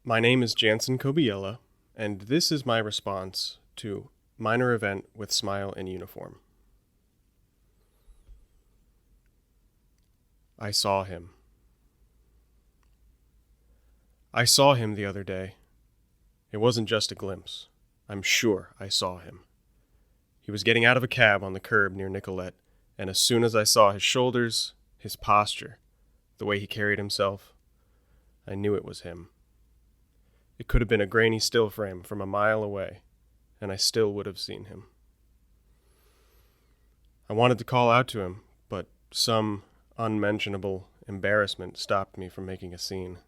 My name is Janson Cobiella, and this is my response to minor event with smile in uniform. I saw him. I saw him the other day. It wasn't just a glimpse. I'm sure I saw him. He was getting out of a cab on the curb near Nicollet, and as soon as I saw his shoulders, his posture, the way he carried himself, I knew it was him. It could have been a grainy still frame from a mile away, and I still would have seen him. I wanted to call out to him, but some unmentionable embarrassment stopped me from making a scene.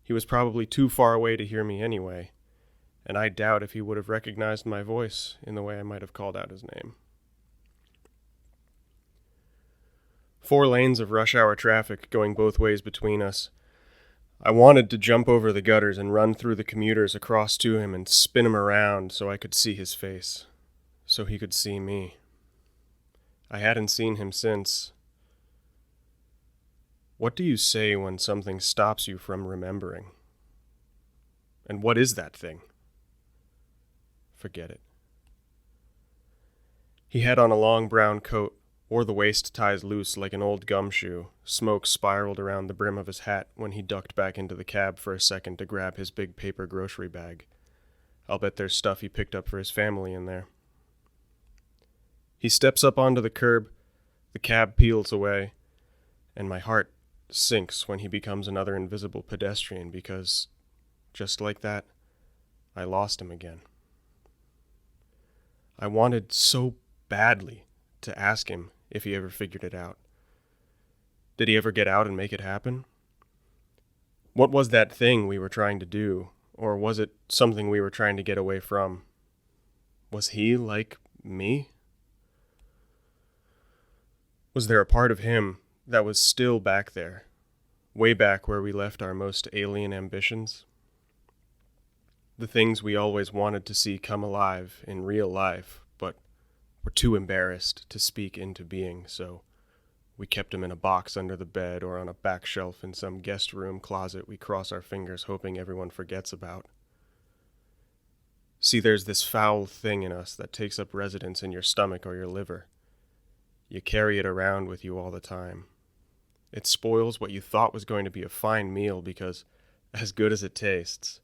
He was probably too far away to hear me anyway, and I doubt if he would have recognized my voice in the way I might have called out his name. 4 lanes of rush hour traffic going both ways between us. I wanted to jump over the gutters and run through the commuters across to him and spin him around so I could see his face, so he could see me. I hadn't seen him since. What do you say when something stops you from remembering? And what is that thing? Forget it. He had on a long brown coat, wore the waist ties loose like an old gumshoe. Smoke spiraled around the brim of his hat when he ducked back into the cab for a second to grab his big paper grocery bag. I'll bet there's stuff he picked up for his family in there. He steps up onto the curb, the cab peels away, and my heart sinks when he becomes another invisible pedestrian because, just like that, I lost him again. I wanted so badly to ask him if he ever figured it out. Did he ever get out and make it happen? What was that thing we were trying to do, or was it something we were trying to get away from? Was he like me? Was there a part of him that was still back there, way back where we left our most alien ambitions? The things we always wanted to see come alive in real life, but were too embarrassed to speak into being, so we kept them in a box under the bed or on a back shelf in some guest room closet we cross our fingers hoping everyone forgets about. See, there's this foul thing in us that takes up residence in your stomach or your liver. You carry it around with you all the time. It spoils what you thought was going to be a fine meal because, as good as it tastes,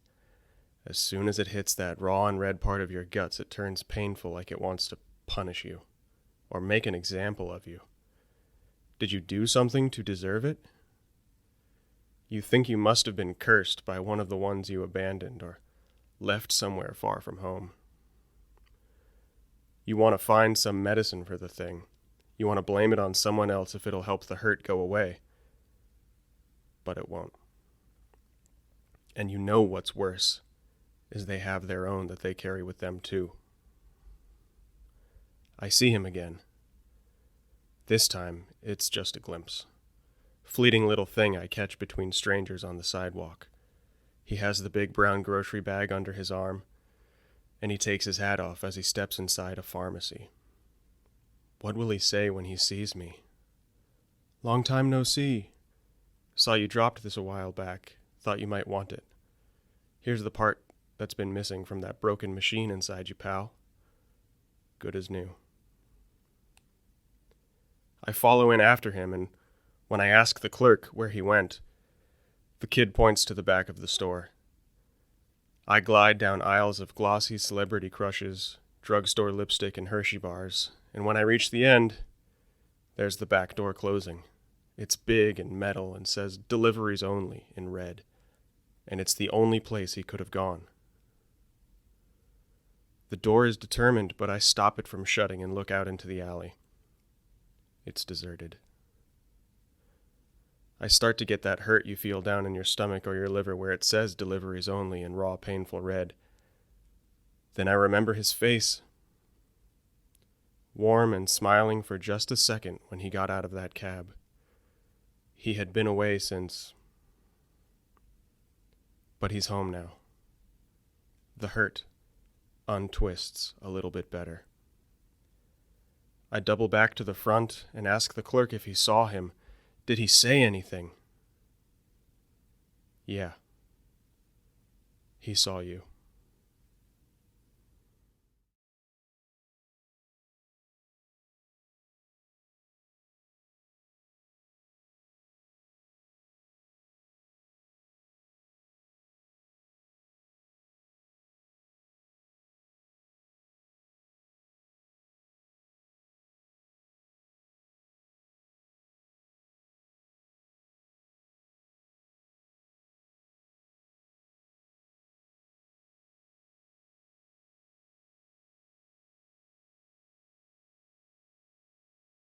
as soon as it hits that raw and red part of your guts, it turns painful like it wants to punish you or make an example of you. Did you do something to deserve it? You think you must have been cursed by one of the ones you abandoned or left somewhere far from home. You want to find some medicine for the thing. You want to blame it on someone else if it'll help the hurt go away. But it won't. And you know what's worse is they have their own that they carry with them too. I see him again. This time, it's just a glimpse. Fleeting little thing I catch between strangers on the sidewalk. He has the big brown grocery bag under his arm, and he takes his hat off as he steps inside a pharmacy. What will he say when he sees me? Long time no see. Saw you dropped this a while back. Thought you might want it. Here's the part that's been missing from that broken machine inside you, pal. Good as new. I follow in after him, and when I ask the clerk where he went, the kid points to the back of the store. I glide down aisles of glossy celebrity crushes, drugstore lipstick, and Hershey bars, and when I reach the end, there's the back door closing. It's big and metal and says "Deliveries Only" in red, and it's the only place he could have gone. The door is determined, but I stop it from shutting and look out into the alley. It's deserted. I start to get that hurt you feel down in your stomach or your liver where it says "Deliveries Only" in raw, painful red. Then I remember his face. Warm and smiling for just a second when he got out of that cab. He had been away since... But he's home now. The hurt untwists a little bit better. I double back to the front and ask the clerk if he saw him. Did he say anything? Yeah, He saw you.